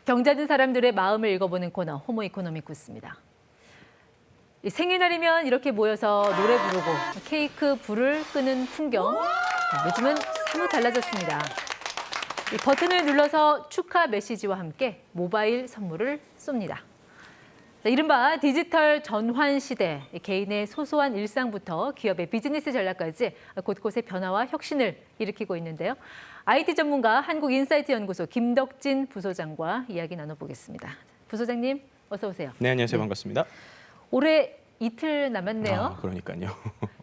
경자든 사람들의 마음을 읽어보는 코너 호모 이코노미쿠스입니다. 생일날이면 이렇게 모여서 노래 부르고 케이크 불을 끄는 풍경, 요즘은 사뭇 달라졌습니다. 이 버튼을 눌러서 축하 메시지와 함께 모바일 선물을 쏩니다. 이른바 디지털 전환 시대, 개인의 소소한 일상부터 기업의 비즈니스 전략까지 곳곳에 변화와 혁신을 일으키고 있는데요. IT 전문가 한국인사이트연구소 김덕진 부소장과 이야기 나눠보겠습니다. 부소장님, 어서 오세요. 네, 안녕하세요. 반갑습니다. 올해 이틀 남았네요. 그러니까요.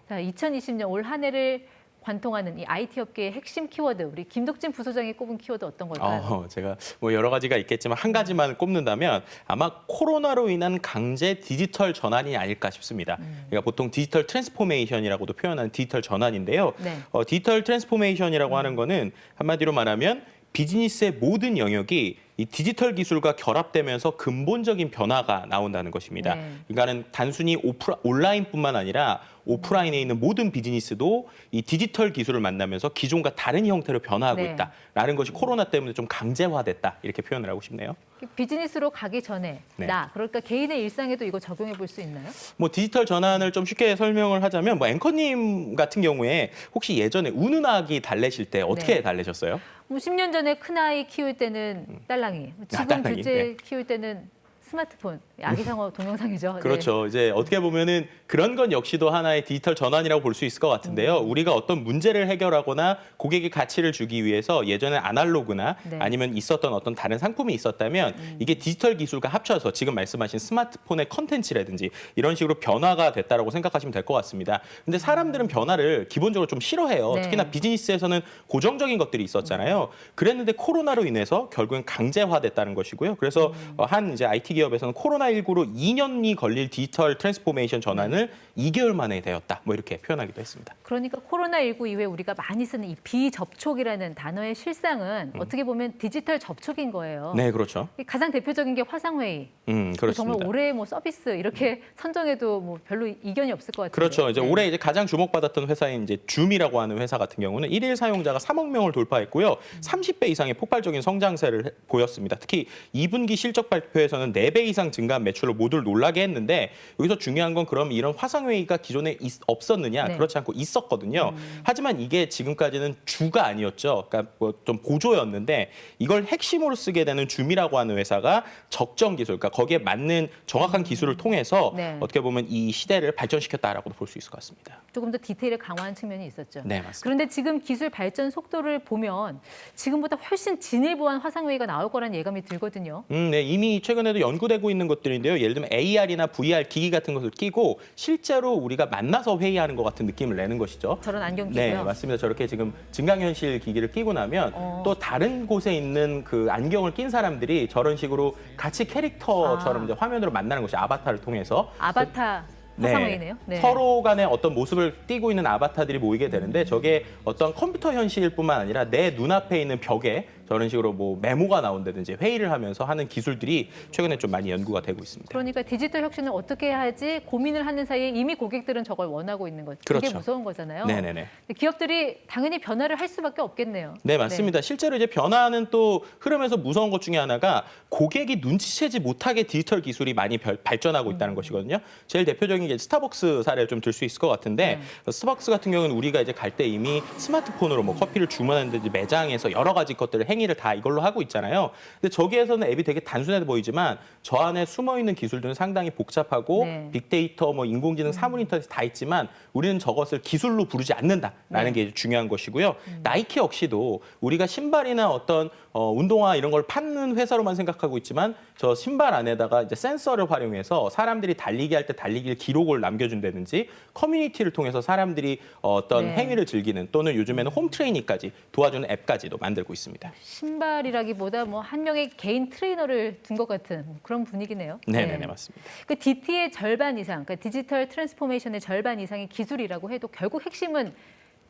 자, 2020년 올 한 해를 관통하는 이 IT 업계의 핵심 키워드, 우리 김덕진 부소장이 꼽은 키워드 어떤 걸까요? 제가 여러 가지가 있겠지만 한 가지만 꼽는다면 아마 코로나로 인한 강제 디지털 전환이 아닐까 싶습니다. 그러니까 보통 디지털 트랜스포메이션이라고도 표현하는 디지털 전환인데요. 네. 디지털 트랜스포메이션이라고 하는 거는 한마디로 말하면 비즈니스의 모든 영역이 이 디지털 기술과 결합되면서 근본적인 변화가 나온다는 것입니다. 네. 그러니까는 단순히 온라인뿐만 아니라 오프라인에 있는 모든 비즈니스도 이 디지털 기술을 만나면서 기존과 다른 형태로 변화하고 네. 있다라는 것이 코로나 때문에 좀 강제화됐다 이렇게 표현을 하고 싶네요. 비즈니스로 가기 전에 네. 그러니까 개인의 일상에도 이거 적용해 볼 수 있나요? 디지털 전환을 좀 쉽게 설명을 하자면 앵커님 같은 경우에 혹시 예전에 우는 아기 달래실 때 어떻게 네. 달래셨어요? 10년 전에 큰아이 키울 때는 딸랑이, 지금 딸랑이, 둘째 네. 키울 때는 스마트폰, 아기상어 동영상이죠. 그렇죠. 이제 어떻게 보면은 그런 건 역시도 하나의 디지털 전환이라고 볼 수 있을 것 같은데요. 우리가 어떤 문제를 해결하거나 고객의 가치를 주기 위해서 예전에 아날로그나 네. 아니면 있었던 어떤 다른 상품이 있었다면 이게 디지털 기술과 합쳐서 지금 말씀하신 스마트폰의 컨텐츠라든지 이런 식으로 변화가 됐다라고 생각하시면 될 것 같습니다. 근데 사람들은 변화를 기본적으로 좀 싫어해요. 네. 특히나 비즈니스에서는 고정적인 것들이 있었잖아요. 그랬는데 코로나로 인해서 결국엔 강제화됐다는 것이고요. 그래서 한 이제 IT 기업에서는 코로나19로 2년이 걸릴 디지털 트랜스포메이션 전환을 2개월 만에 되었다. 이렇게 표현하기도 했습니다. 그러니까 코로나19 이후에 우리가 많이 쓰는 이 비접촉이라는 단어의 실상은 어떻게 보면 디지털 접촉인 거예요. 네, 그렇죠. 가장 대표적인 게 화상회의. 그렇습니다. 정말 올해 서비스 이렇게 선정해도 별로 이견이 없을 것 같아요. 그렇죠. 이제 네. 올해 이제 가장 주목받았던 회사인 이제 줌이라고 하는 회사 같은 경우는 일일 사용자가 3억 명을 돌파했고요. 30배 이상의 폭발적인 성장세를 보였습니다. 특히 2분기 실적 발표에서는 4배 이상 증가한 매출로 모두를 놀라게 했는데 여기서 중요한 건 그럼 이런 화상회의가 기존에 없었느냐? 네. 그렇지 않고 있었거든요. 하지만 이게 지금까지는 주가 아니었죠. 그러니까 좀 보조였는데 이걸 핵심으로 쓰게 되는 줌이라고 하는 회사가 적정 기술, 그러니까 거기에 맞는 정확한 기술을 통해서 네. 어떻게 보면 이 시대를 발전시켰다라고도 볼 수 있을 것 같습니다. 조금 더 디테일을 강화한 측면이 있었죠. 네, 맞습니다. 그런데 지금 기술 발전 속도를 보면 지금보다 훨씬 진일보한 화상회의가 나올 거라는 예감이 들거든요. 네, 이미 최근에도 연구되고 있는 것들인데요. 예를 들면 AR이나 VR 기기 같은 것을 끼고 실제로 우리가 만나서 회의하는 것 같은 느낌을 내는 것이죠. 저런 안경 끼고요. 네, 맞습니다. 저렇게 지금 증강현실 기기를 끼고 나면 또 다른 곳에 있는 그 안경을 낀 사람들이 저런 식으로 같이 캐릭터처럼 이제 화면으로 만나는 것이 아바타를 통해서 아바타 화상회의네요. 네. 서로 간에 어떤 모습을 띠고 있는 아바타들이 모이게 되는데 저게 어떤 컴퓨터 현실뿐만 아니라 내 눈앞에 있는 벽에 저런 식으로 메모가 나온다든지 회의를 하면서 하는 기술들이 최근에 좀 많이 연구가 되고 있습니다. 그러니까 디지털 혁신을 어떻게 해야지 고민을 하는 사이에 이미 고객들은 저걸 원하고 있는 거죠. 그게 그렇죠. 무서운 거잖아요. 네네네. 기업들이 당연히 변화를 할 수밖에 없겠네요. 네, 맞습니다. 실제로 이제 변화하는 또 흐름에서 무서운 것 중에 하나가 고객이 눈치채지 못하게 디지털 기술이 많이 발전하고 있다는 것이거든요. 제일 대표적인 게 스타벅스 사례를 좀 들 수 있을 것 같은데 스타벅스 같은 경우는 우리가 이제 갈 때 이미 스마트폰으로 커피를 주문하는데 매장에서 여러 가지 것들을 행위를 다 이걸로 하고 있잖아요. 근데 저기에서는 앱이 되게 단순해 보이지만 저 안에 숨어 있는 기술들은 상당히 복잡하고 네. 빅데이터, 인공지능, 사물 인터넷 다 있지만 우리는 저것을 기술로 부르지 않는다라는 게 중요한 것이고요. 나이키 역시도 우리가 신발이나 어떤 운동화 이런 걸 파는 회사로만 생각하고 있지만 저 신발 안에다가 이제 센서를 활용해서 사람들이 달리기 할 때 달리기를 기록을 남겨준다든지 커뮤니티를 통해서 사람들이 어떤 네. 행위를 즐기는 또는 요즘에는 홈 트레이닝까지 도와주는 앱까지도 만들고 있습니다. 신발이라기보다 한 명의 개인 트레이너를 둔 것 같은 그런 분위기네요. 네네네, 맞습니다. 그 DT의 절반 이상, 그러니까 디지털 트랜스포메이션의 절반 이상이 기술이라고 해도 결국 핵심은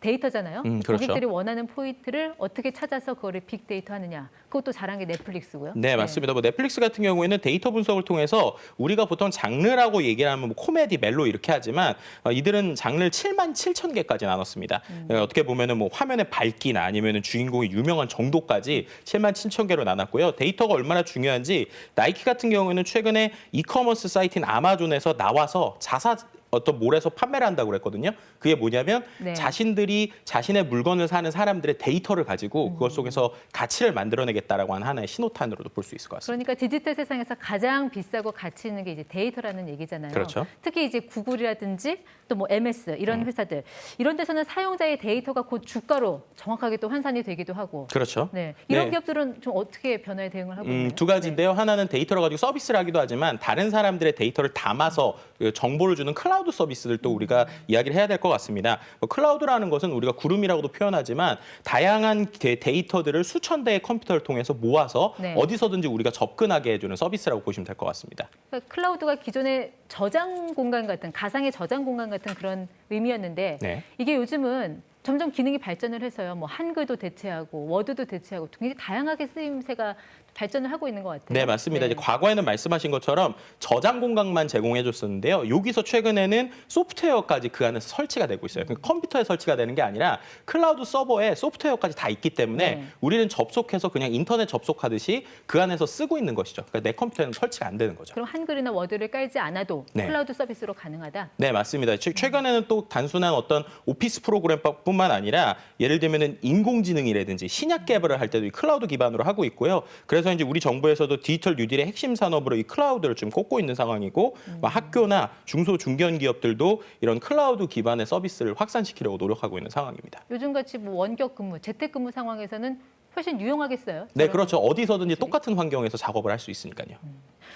데이터잖아요. 그렇죠. 고객들이 원하는 포인트를 어떻게 찾아서 그거를 빅데이터 하느냐. 그것도 잘한 게 넷플릭스고요. 네, 맞습니다. 뭐 넷플릭스 같은 경우에는 데이터 분석을 통해서 우리가 보통 장르라고 얘기를 하면 뭐 코미디, 멜로 이렇게 하지만 이들은 장르를 77,000개까지 나눴습니다. 어떻게 보면은 뭐 화면의 밝기나 아니면은 주인공이 유명한 정도까지 77,000개로 나눴고요. 데이터가 얼마나 중요한지 나이키 같은 경우에는 최근에 이커머스 사이트인 아마존에서 나와서 자사 어떤 몰에서 판매를 한다고 그랬거든요. 그게 뭐냐면 네. 자신들이 자신의 물건을 사는 사람들의 데이터를 가지고 그것 속에서 가치를 만들어내겠다라고 하는 하나의 신호탄으로도 볼 수 있을 것 같습니다. 그러니까 디지털 세상에서 가장 비싸고 가치 있는 게 이제 데이터라는 얘기잖아요. 그렇죠. 특히 이제 구글이라든지 또 뭐 MS 이런 회사들 이런 데서는 사용자의 데이터가 곧 주가로 정확하게 또 환산이 되기도 하고. 그렇죠. 네. 이런 네. 기업들은 좀 어떻게 변화에 대응을 하고 있나요? 두 가지인데요. 하나는 데이터를 가지고 서비스를 하기도 하지만 다른 사람들의 데이터를 담아서 그 정보를 주는 클라우드 서비스들도 우리가 이야기를 해야 될 것 같습니다. 클라우드라는 것은 우리가 구름이라고도 표현하지만 다양한 데이터들을 수천 대의 컴퓨터를 통해서 모아서 네. 어디서든지 우리가 접근하게 해주는 서비스라고 보시면 될 것 같습니다. 그러니까 클라우드가 기존의 저장 공간 같은 가상의 저장 공간 같은 그런 의미였는데 네. 이게 요즘은 점점 기능이 발전을 해서요. 뭐 한글도 대체하고 워드도 대체하고 굉장히 다양하게 쓰임새가 발전을 하고 있는 것 같아요. 네, 맞습니다. 네. 이제 과거에는 말씀하신 것처럼 저장 공간만 제공해줬었는데요. 여기서 최근에는 소프트웨어까지 그 안에서 설치가 되고 있어요. 그러니까 컴퓨터에 설치가 되는 게 아니라 클라우드 서버에 소프트웨어까지 다 있기 때문에 네. 우리는 접속해서 그냥 인터넷 접속하듯이 그 안에서 쓰고 있는 것이죠. 그러니까 내 컴퓨터에는 설치가 안 되는 거죠. 그럼 한글이나 워드를 깔지 않아도 네. 클라우드 서비스로 가능하다? 네, 맞습니다. 최근에는 또 단순한 어떤 오피스 프로그램뿐만 아니라 예를 들면은 인공지능이라든지 신약 개발을 할 때도 이 클라우드 기반으로 하고 있고요. 그래서 이제 우리 정부에서도 디지털 뉴딜의 핵심 산업으로 이 클라우드를 좀 꼽고 있는 상황이고 학교나 중소 중견 기업들도 이런 클라우드 기반의 서비스를 확산시키려고 노력하고 있는 상황입니다. 요즘같이 뭐 원격 근무, 재택근무 상황에서는 훨씬 유용하겠어요? 네, 저런 그렇죠. 어디서든지 방식이? 똑같은 환경에서 작업을 할 수 있으니까요.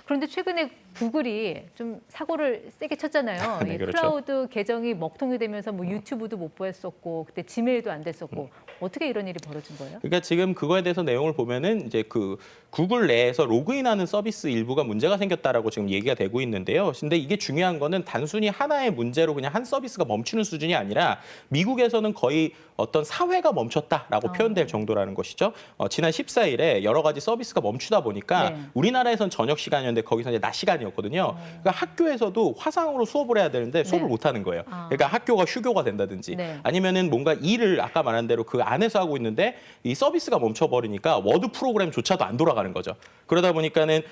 그런데 최근에 구글이 좀 사고를 세게 쳤잖아요. 네, 이 그렇죠. 클라우드 계정이 먹통이 되면서 뭐 유튜브도 못 보였었고 그때 지메일도 안 됐었고 어떻게 이런 일이 벌어진 거예요? 그러니까 지금 그거에 대해서 내용을 보면은 이제 그 구글 내에서 로그인하는 서비스 일부가 문제가 생겼다라고 지금 얘기가 되고 있는데요. 근데 이게 중요한 거는 단순히 하나의 문제로 그냥 한 서비스가 멈추는 수준이 아니라 미국에서는 거의 어떤 사회가 멈췄다라고 표현될 정도라는 것이죠. 지난 14일에 여러 가지 서비스가 멈추다 보니까 네. 우리나라에선 저녁 시간이었는데 거기서 이제 낮 시간이었거든요. 그러니까 학교에서도 화상으로 수업을 해야 되는데 수업을 네. 못 하는 거예요. 아. 그러니까 학교가 휴교가 된다든지 네. 아니면은 뭔가 일을 아까 말한 대로 그 안에서 하고 있는데 이 서비스가 멈춰버리니까 워드 프로그램조차도 안 돌아가는 거죠. 그러다 보니까는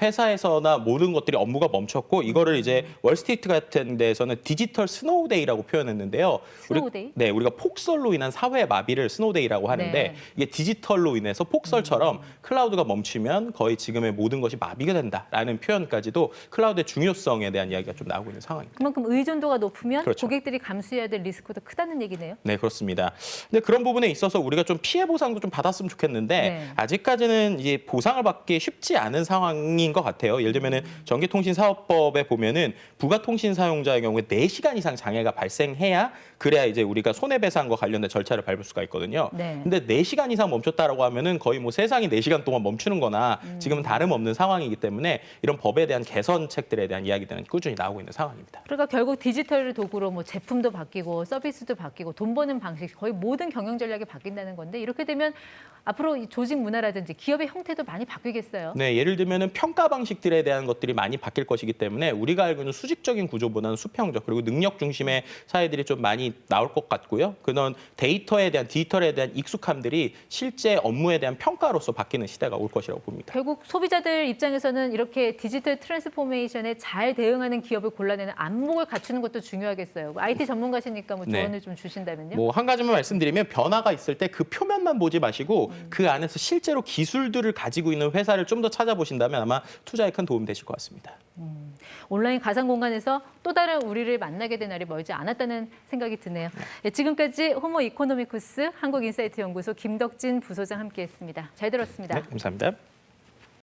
회사에서나 모든 것들이 업무가 멈췄고 이거를 이제 월스트리트 같은 데에서는 디지털 스노우데이라고 표현했는데요. 스노우데이? 네, 우리가 폭설로 인한 사회 마비를 스노우데이라고 하는데 네. 이게 디지털로 인해서 폭설처럼 클라우드가 멈추면 거의 지금의 모든 것이 마비가 된다라는 표현까지도 클라우드의 중요성에 대한 이야기가 좀 나오고 있는 상황입니다. 그만큼 의존도가 높으면 그렇죠. 고객들이 감수해야 될 리스크도 크다는 얘기네요. 네, 그렇습니다. 근데 그런 부분에 있어서 우리가 좀 피해 보상도 좀 받았으면 좋겠는데 네. 아직까지는 이제 보상을 받기 쉽지 않은 상황인 것 같아요. 예를 들면은 전기통신사업법에 보면은 부가통신 사용자의 경우에 4시간 이상 장애가 발생해야 그래야 이제 우리가 손해배상과 관련된 절차를 밟을 수가 있거든요. 네. 근데 4시간 이상 멈췄다라고 하면은 거의 뭐 세상이 4시간 동안 멈추는 거나 지금은 다름없는 상황이기 때문에 이런 법에 대한 개선책들에 대한 이야기들은 꾸준히 나오고 있는 상황입니다. 그러니까 결국 디지털을 도구로 뭐 제품도 바뀌고 서비스도 바뀌고 돈 버는 방식 거의 모든 경영 전략이 바뀐다는 건데 이렇게 되면 앞으로 이 조직 문화라든지 기업의 형태도 많이 바뀌겠어요. 네, 예를 들면은 평가 방식들에 대한 것들이 많이 바뀔 것이기 때문에 우리가 알고 있는 수직적인 구조보다는 수평적 그리고 능력 중심의 사회들이 좀 많이 나올 것 같고요. 그런 데이터에 대한 디지털에 대한 익숙함들이 실제 업무에 대한 평가로서 바뀌는 시대가 올 것이라고 봅니다. 결국 소비자들 입장에서는 이렇게 디지털 트랜스포메이션에 잘 대응하는 기업을 골라내는 안목을 갖추는 것도 중요하겠어요. IT 전문가시니까 뭐 조언을 좀 주신다면요. 뭐 한 가지만 말씀드리면 변화가 있을 때 그 표면만 보지 마시고 그 안에서 실제로 기술들을 가지고 있는 회사를 좀 더 찾아보신다면 아마 투자에 큰 도움이 되실 것 같습니다. 온라인 가상 공간에서 또 다른 우리를 만나게 된 날이 멀지 않았다는 생각이 드네요. 네, 지금까지 호모 이코노미쿠스 한국인사이트 연구소 김덕진 부소장 함께했습니다. 잘 들었습니다. 네, 감사합니다.